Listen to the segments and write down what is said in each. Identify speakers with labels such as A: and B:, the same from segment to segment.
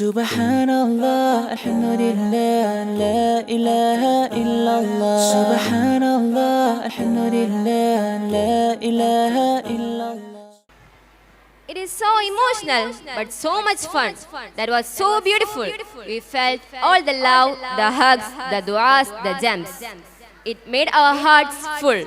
A: Subhanallah, alhamdulillah, la ilaha illallah. Subhanallah, alhamdulillah, la ilaha illallah.
B: It is so emotional, but so much fun. That was so beautiful. We felt all the love, the hugs, the du'as, the gems. It made our hearts full.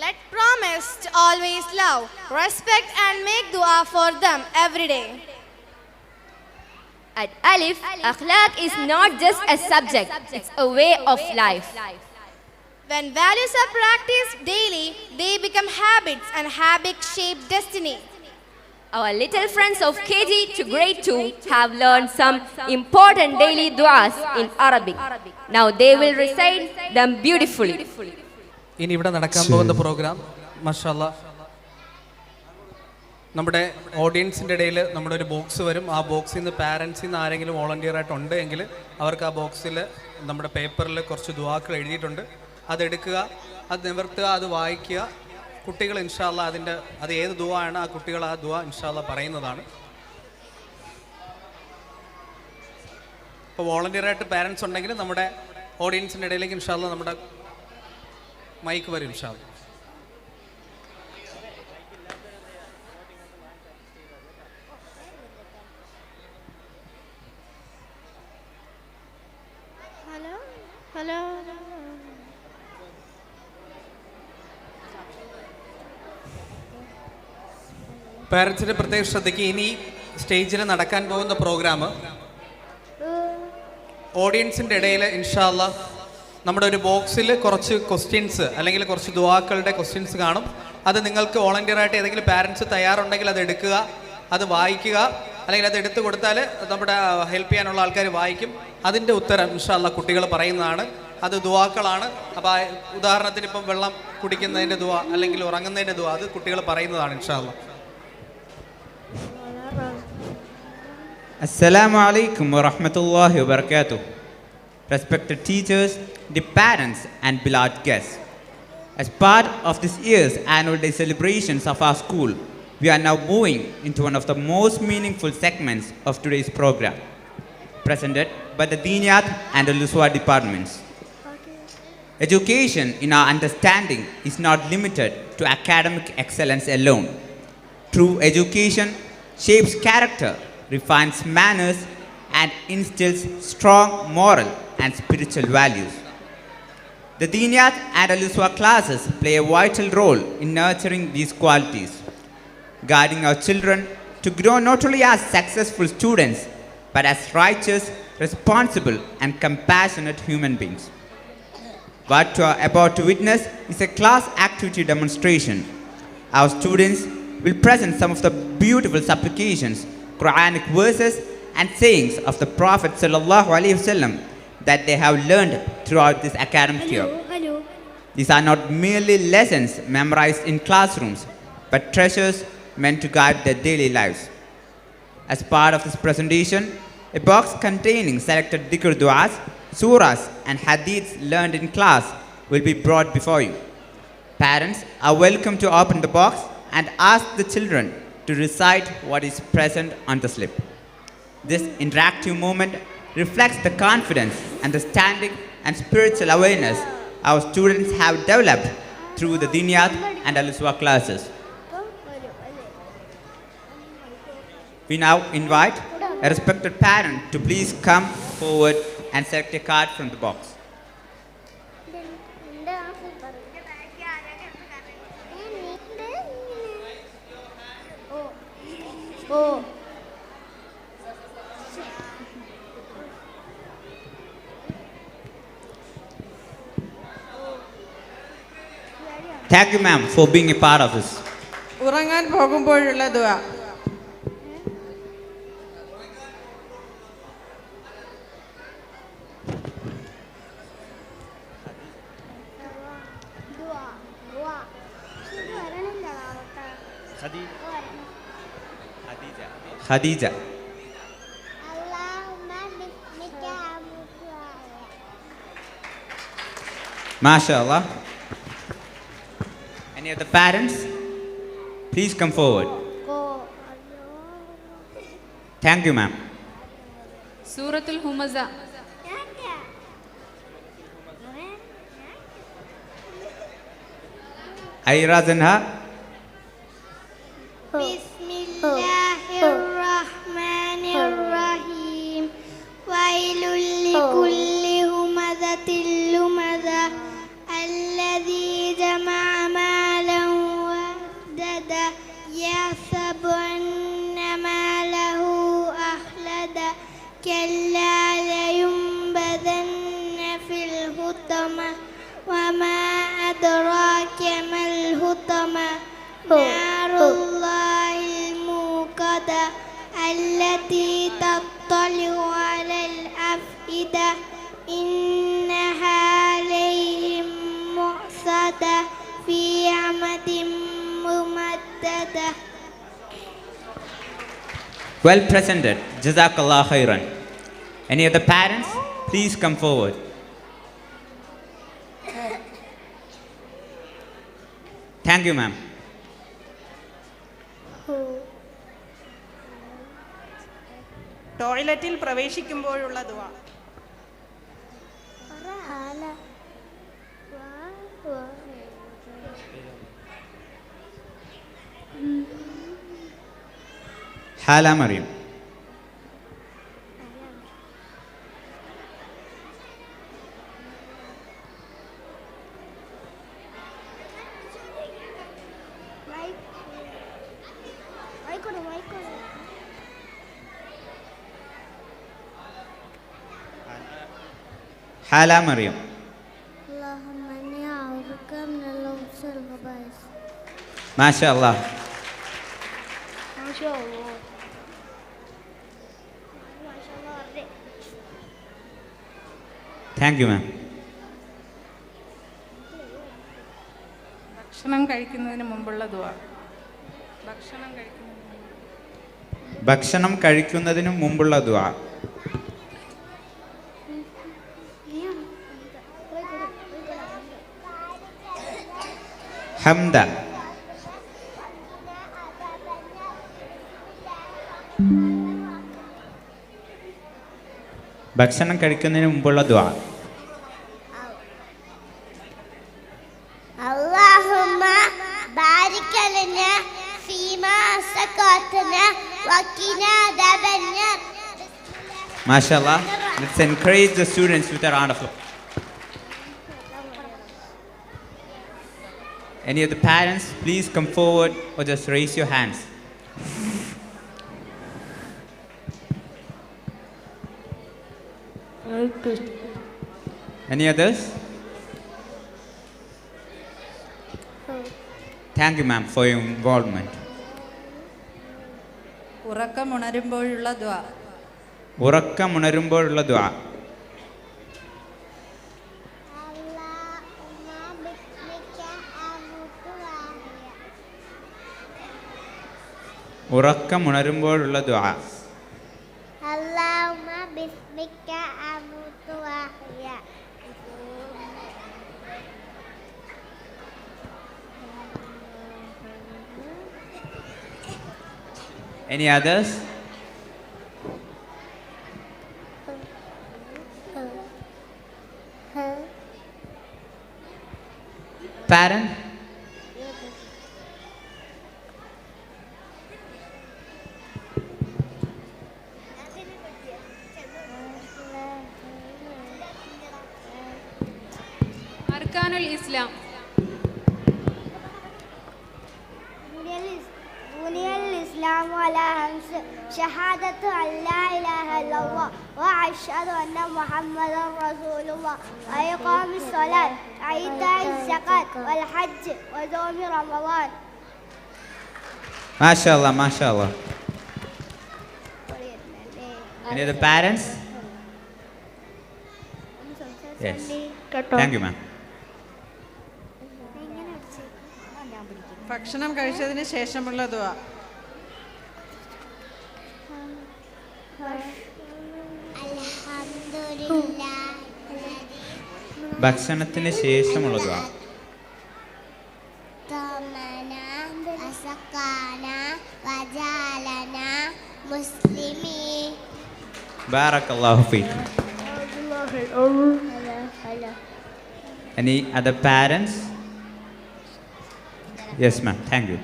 C: Let promise to always love, respect and make dua for them every day.
B: At Alif, Akhlaq is not just a subject, it's a way of life.
C: When values are practiced daily, they become habits and habits shape destiny.
B: Our little friends of KG to grade 2 have learned some important daily du'as in Arabic. Now they will recite them beautifully.
D: ഇനി ഇവിടെ നടക്കാൻ പോകുന്ന programme മാഷാഅല്ലാ നമ്മുടെ ഓഡിയൻസിൻ്റെ ഇടയിൽ നമ്മുടെ ഒരു box വരും. ആ ബോക്സിൽ നിന്ന് പാരൻസിൽ നിന്ന് ആരെങ്കിലും വോളണ്ടിയർ ആയിട്ടുണ്ട് എങ്കിൽ അവർക്ക് ആ ബോക്സിൽ നമ്മുടെ പേപ്പറിൽ കുറച്ച് ദുആക്കൾ എഴുതിയിട്ടുണ്ട്. അതെടുക്കുക, അത് നിവർത്തുക, അത് വായിക്കുക. കുട്ടികൾ ഇൻഷാല്ലാ അത് ഏത് ദുആ ആണ് ആ കുട്ടികൾ ആ ദുആ ഇൻഷാല്ലാ പറയുന്നതാണ്. ഇപ്പോൾ വോളണ്ടിയറായിട്ട് പാരൻസ് ഉണ്ടെങ്കിൽ നമ്മുടെ ഓഡിയൻസിൻ്റെ ഇടയിലേക്ക് ഇൻഷാല്ലാ നമ്മുടെ മൈക്ക് വരും ഇൻഷാല്ലാ.
C: Hello.
D: പാരൻസിൻ്റെ പ്രത്യേക ശ്രദ്ധയ്ക്ക് ഇനി സ്റ്റേജിൽ നടക്കാൻ പോകുന്ന പ്രോഗ്രാം ഓഡിയൻസിൻ്റെ ഇടയിൽ ഇൻഷാല്ലാ നമ്മുടെ ഒരു ബോക്സിൽ കുറച്ച് ക്വസ്റ്റ്യൻസ് അല്ലെങ്കിൽ കുറച്ച് ദുആക്കളുടെ ക്വസ്റ്റ്യൻസ് കാണും. അത് നിങ്ങൾക്ക് വോളണ്ടിയറായിട്ട് ഏതെങ്കിലും പാരൻസ് തയ്യാറുണ്ടെങ്കിൽ അത് എടുക്കുക, അത് വായിക്കുക, അല്ലെങ്കിൽ അത് എടുത്തു കൊടുത്താൽ നമ്മുടെ ഹെൽപ്പ് ചെയ്യാനുള്ള ആൾക്കാർ വായിക്കും. അതിൻ്റെ ഉത്തരം ഇൻഷാല്ലാ കുട്ടികൾ പറയുന്നതാണ്. അത് ദുആക്കളാണ്. അപ്പോൾ ഉദാഹരണത്തിന് ഇപ്പം വെള്ളം കുടിക്കുന്നതിൻ്റെ ദുആ അല്ലെങ്കിൽ ഉറങ്ങുന്നതിൻ്റെ ദുആ അത് കുട്ടികൾ പറയുന്നതാണ് ഇൻഷാല്ലാ.
E: Assalamu alaikum wa rahmatullahi wa barakatuh. Respected teachers, dear parents and beloved guests. As part of this year's annual day celebrations of our school, we are now moving into one of the most meaningful segments of today's program, presented by the Diniyat and Al-Uswa departments. Education, in our understanding, is not limited to academic excellence alone. True education shapes character, refines manners, and instills strong moral and spiritual values. The Diniyat and Al-Uswa classes play a vital role in nurturing these qualities, guiding our children to grow not only as successful students, but as righteous, responsible, and compassionate human beings. What you are about to witness is a class activity demonstration. Our students will present some of the beautiful supplications, Quranic verses, and sayings of the Prophet sallallahu alaihi wasallam that they have learned throughout this academic year. These are not merely lessons memorized in classrooms, but treasures meant to guide their daily lives. As part of this presentation, a box containing selected dhikr du'as, surahs, and hadiths learned in class will be brought before you. Parents are welcome to open the box and ask the children to recite what is present on the slip. This interactive moment reflects the confidence, understanding, and spiritual awareness our students have developed through the Diniyat and Al-Uswa classes. We now invite a respected parent to please come forward and select a card from the box. Thank you, ma'am, for being a part of this.
F: ഉറങ്ങാൻ പോകുമ്പോഴുള്ള ദുആ.
E: Khadija. MashaAllah. Any of the parents? Please come forward. Thank you, ma'am.
G: സൂറത്തുൽ ഹുമസ.
E: Aira Zanha.
C: Bismillahirrahmanirrahim. Wailul likulli humazatil lumaza alladhi jama'a malan wa addada yahsabu anna malahu akhlada kalla layunbadanna fil hutama wama adraka mal hutama narullahil muqada allati tattali'u 'alal afida innaha 'alayhim mu'sada fi 'amadin mumaddada.
E: Well presented. Jazakallah khairan. Any of the parents, please come forward. Thank you, ma'am.
F: ടോയ്ലറ്റിൽ പ്രവേശിക്കുമ്പോഴുള്ള ദുആ.
E: Hala Maryam. Hala Maryam. MashaAllah. Thank you, ma'am.
F: ഭക്ഷണം കഴിക്കുന്നതിന് മുമ്പുള്ള ദുആ.
E: ഭക്ഷണം കഴിക്കുന്നതിന് മുമ്പുള്ള ദുആ. ഹംദ. ഭക്ഷണം കഴിക്കുന്നതിന് മുമ്പുള്ള ദുആ.
C: اللهم بارك لنا فيما سقطنا وقنا عذاب النار.
E: MashaAllah. Let's encourage the students with a round of applause. Any of the parents, please come forward or just raise your hands. Any others? Thank you, ma'am, for your involvement.
F: ഉറക്കമുണരുമ്പോഴുള്ള ദുആ.
E: ഉറക്കമുണരുമ്പോഴുള്ള ദുആ. ഉറക്കമുണരുമ്പോഴുള്ള ദുആ.
C: اللهم باسمك أموت وأحيا.
E: Any others? Parent?
G: അർക്കാനുൽ Islam.
C: بني الإسلام على خمس شهادة أن لا إله إلا الله وأشهد أن محمدا رسول الله وإقام الصلاة وإيتاء الزكاة والحج وصوم رمضان.
E: MashaAllah, MashaAllah. Any of the parents? Yes. Thank you, ma'am.
F: ഭക്ഷണം കഴിച്ചതിന് ശേഷമുള്ള ദുആ.
E: ഭക്ഷണത്തിന് ശേഷമുള്ള ദുആ.
C: وجعلنا مسلمين
E: Barakallahu feek. Any other parents? Yes, ma'am. Thank you.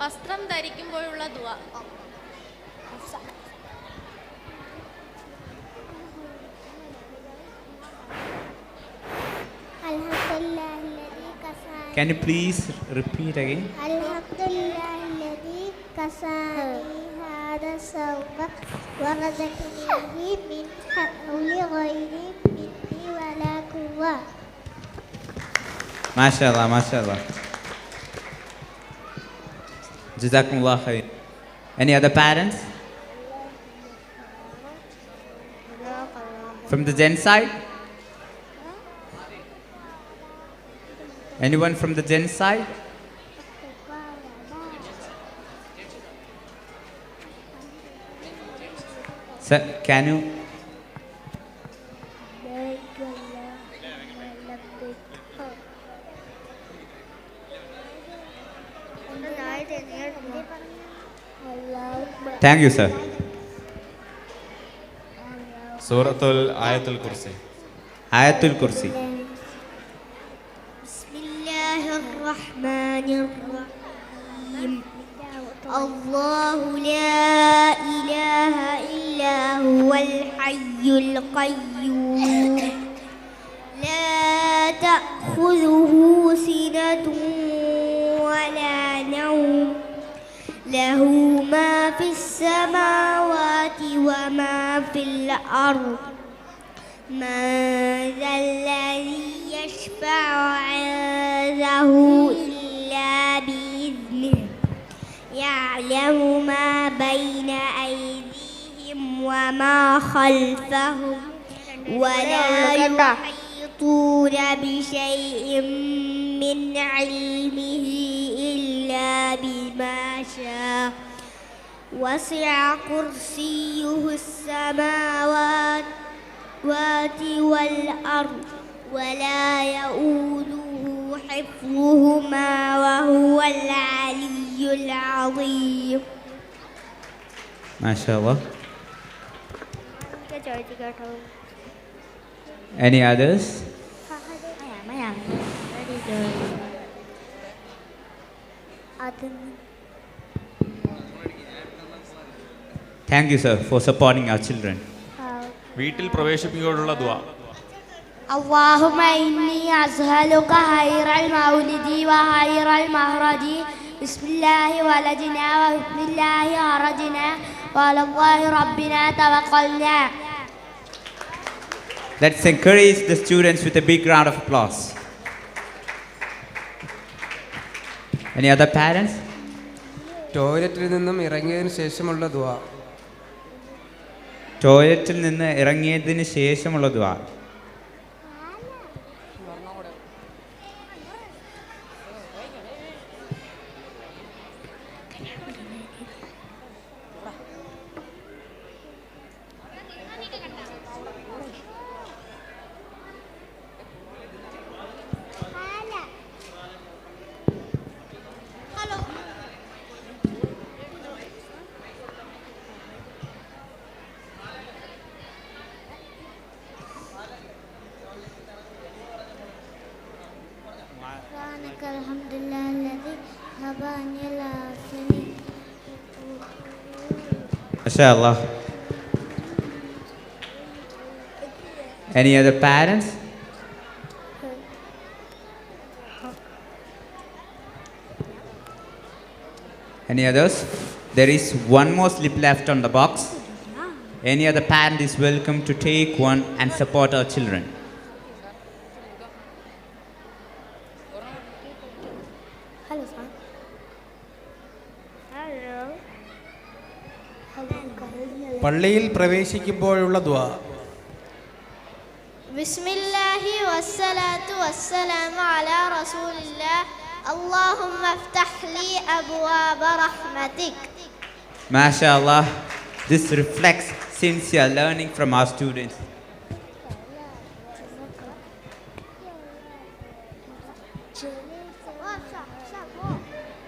H: വസ്ത്രം ധരിക്കുമ്പോഴുള്ള ദുആ.
E: Can you please repeat again?
C: Alhamdulillah alladhi kasani hada sawqa wa razaqani min hawli ghayri minni wala quwwa.
E: MashaAllah, MashaAllah. Jazakumullah khair. Any other parents? From the Gen side? Anyone from the Gen side? Sir, can you? Thank you, sir.
I: സൂറത്തുൽ ആയത്തുൽ കുർസി.
E: Ayatul Kursi.
C: Bismillahir Rahmanir Rahim. Allahu la ilaha illa huwal hayyul qayyum. La ta'khudhuhu sinatun wa la nawm. له ما في السماوات وما في الأرض من ذا الذي يشفع عنده إلا بإذنه يعلم ما بين أيديهم وما خلفهم ولا يحيطون بشيء من علمه إلا بما شاء وسع كرسيه السماوات والأرض ولا يؤوده حفظهما وهو العلي العظيم.
E: MashaAllah. Any others? Thank you, sir, for supporting our children.
I: വീട്ടിൽ പ്രവേശിപ്പിക്കുമ്പോഴുള്ള ദുആ.
C: اللهم إني أسألك خير المولد وخير المخرج بسم الله ولدنا وبسم الله خرجنا وعلى الله ربنا توكلنا.
E: Let's encourage the students with a big round of applause. Any other parents?
J: ടോയ്ലറ്റിൽ നിന്നും ഇറങ്ങിയതിന് ശേഷമുള്ള ദുആ.
E: ടോയ്ലറ്റിൽ നിന്ന് ഇറങ്ങിയതിന് ശേഷമുള്ള ദുആ.
C: Alhamdulillah alladhi habani al-afini.
E: MashaAllah. Any other parents? Any others? There is one more slip left on the box. Any other parent is welcome to take one and support our children.
C: Hello, sir. Hello.
D: പള്ളിയിൽ പ്രവേശിക്കുമ്പോഴുള്ള ദുആ.
C: ബിസ്മില്ലാഹി വസ്സലാത്തു വസ്സലാമു അലാ റസൂലില്ലാഹ്. اللهم افتح لي أبواب رحمتك.
E: MashaAllah. This reflects sincere learning from our students.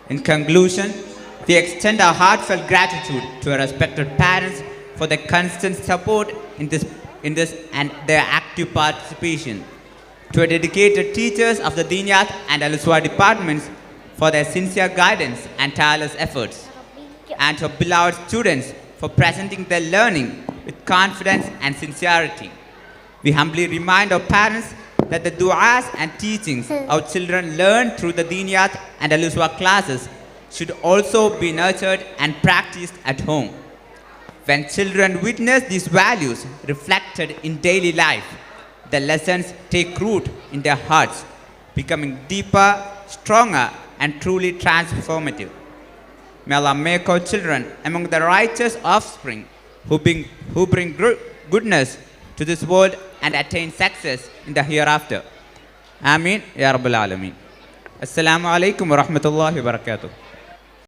E: In conclusion, we extend our heartfelt gratitude to our respected parents for their constant support in this and their active participation. To our dedicated teachers of the Diniyat and Al-Uswa departments for their sincere guidance and tireless efforts. And to our beloved students for presenting their learning with confidence and sincerity. We humbly remind our parents that the du'as and teachings our children learn through the Diniyat and Al-Uswa classes should also be nurtured and practiced at home. When children witness these values reflected in daily life, the lessons take root in their hearts, becoming deeper, stronger, and truly transformative. May Allah make our children among the righteous offspring who bring goodness to this world and attain success in the hereafter. Ameen Ya Rabbal Alameen. Assalamu alaikum wa rahmatullahi wa barakatuh.